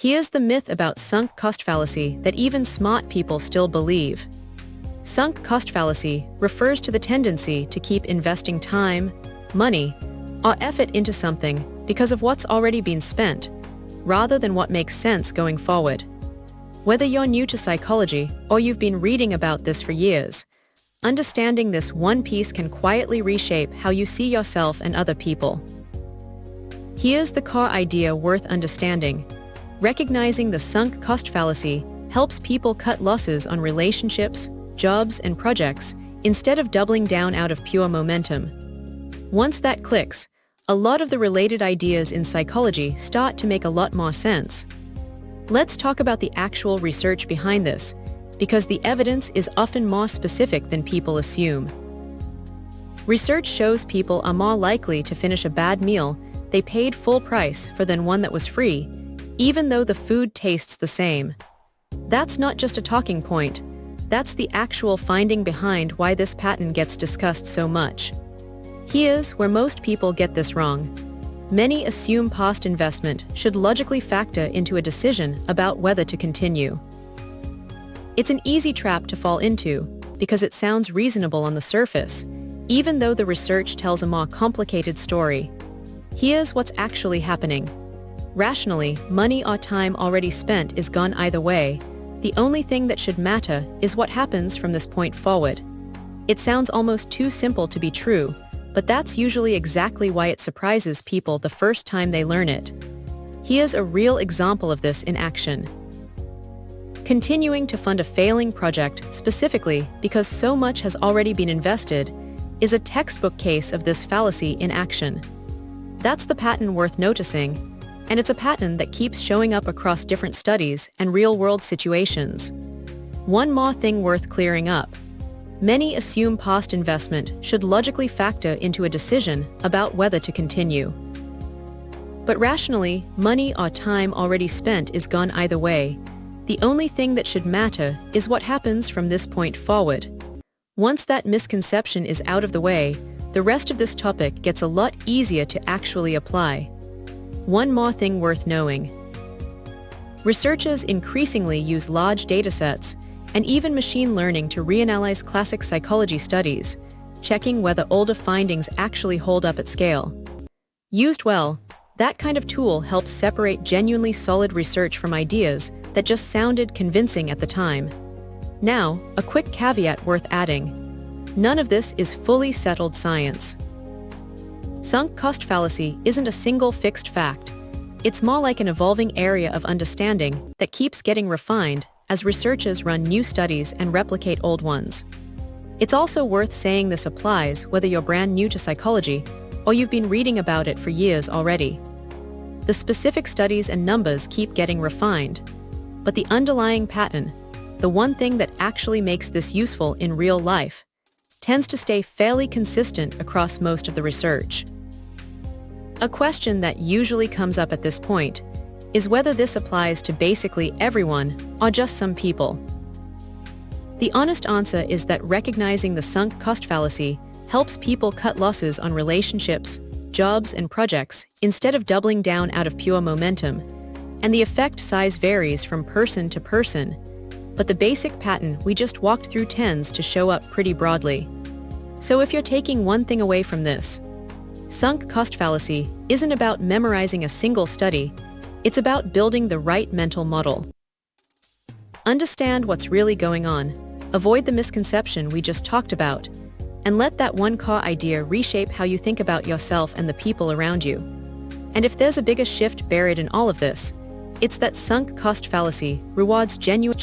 Here's the myth about sunk cost fallacy that even smart people still believe. Sunk cost fallacy refers to the tendency to keep investing time, money, or effort into something because of what's already been spent, rather than what makes sense going forward. Whether you're new to psychology or you've been reading about this for years, understanding this one piece can quietly reshape how you see yourself and other people. Here's the core idea worth understanding. Recognizing the sunk cost fallacy helps people cut losses on relationships, jobs, and projects instead of doubling down out of pure momentum. Once that clicks, a lot of the related ideas in psychology start to make a lot more sense. Let's talk about the actual research behind this, because the evidence is often more specific than people assume. Research shows people are more likely to finish a bad meal they paid full price for than one that was free, even though the food tastes the same. That's not just a talking point, that's the actual finding behind why this pattern gets discussed so much. Here's where most people get this wrong. Many assume past investment should logically factor into a decision about whether to continue. It's an easy trap to fall into because it sounds reasonable on the surface, even though the research tells a more complicated story. Here's what's actually happening. Rationally, money or time already spent is gone either way. The only thing that should matter is what happens from this point forward. It sounds almost too simple to be true, but that's usually exactly why it surprises people the first time they learn it. Here's a real example of this in action. Continuing to fund a failing project specifically because so much has already been invested is a textbook case of this fallacy in action. That's the pattern worth noticing, and it's a pattern that keeps showing up across different studies and real-world situations. One more thing worth clearing up. Many assume past investment should logically factor into a decision about whether to continue. But rationally, money or time already spent is gone either way. The only thing that should matter is what happens from this point forward. Once that misconception is out of the way, the rest of this topic gets a lot easier to actually apply. One more thing worth knowing. Researchers increasingly use large datasets and even machine learning to reanalyze classic psychology studies, checking whether older findings actually hold up at scale. Used well, that kind of tool helps separate genuinely solid research from ideas that just sounded convincing at the time. Now, a quick caveat worth adding. None of this is fully settled science. Sunk cost fallacy isn't a single fixed fact. It's more like an evolving area of understanding that keeps getting refined as researchers run new studies and replicate old ones. It's also worth saying this applies whether you're brand new to psychology or you've been reading about it for years already. The specific studies and numbers keep getting refined, but the underlying pattern, the one thing that actually makes this useful in real life, tends to stay fairly consistent across most of the research. A question that usually comes up at this point is whether this applies to basically everyone or just some people. The honest answer is that recognizing the sunk cost fallacy helps people cut losses on relationships, jobs, and projects instead of doubling down out of pure momentum, and the effect size varies from person to person, but the basic pattern we just walked through tends to show up pretty broadly. So if you're taking one thing away from this, sunk cost fallacy isn't about memorizing a single study, it's about building the right mental model. Understand what's really going on, avoid the misconception we just talked about, and let that one core idea reshape how you think about yourself and the people around you. And if there's a bigger shift buried in all of this, it's that sunk cost fallacy rewards genuine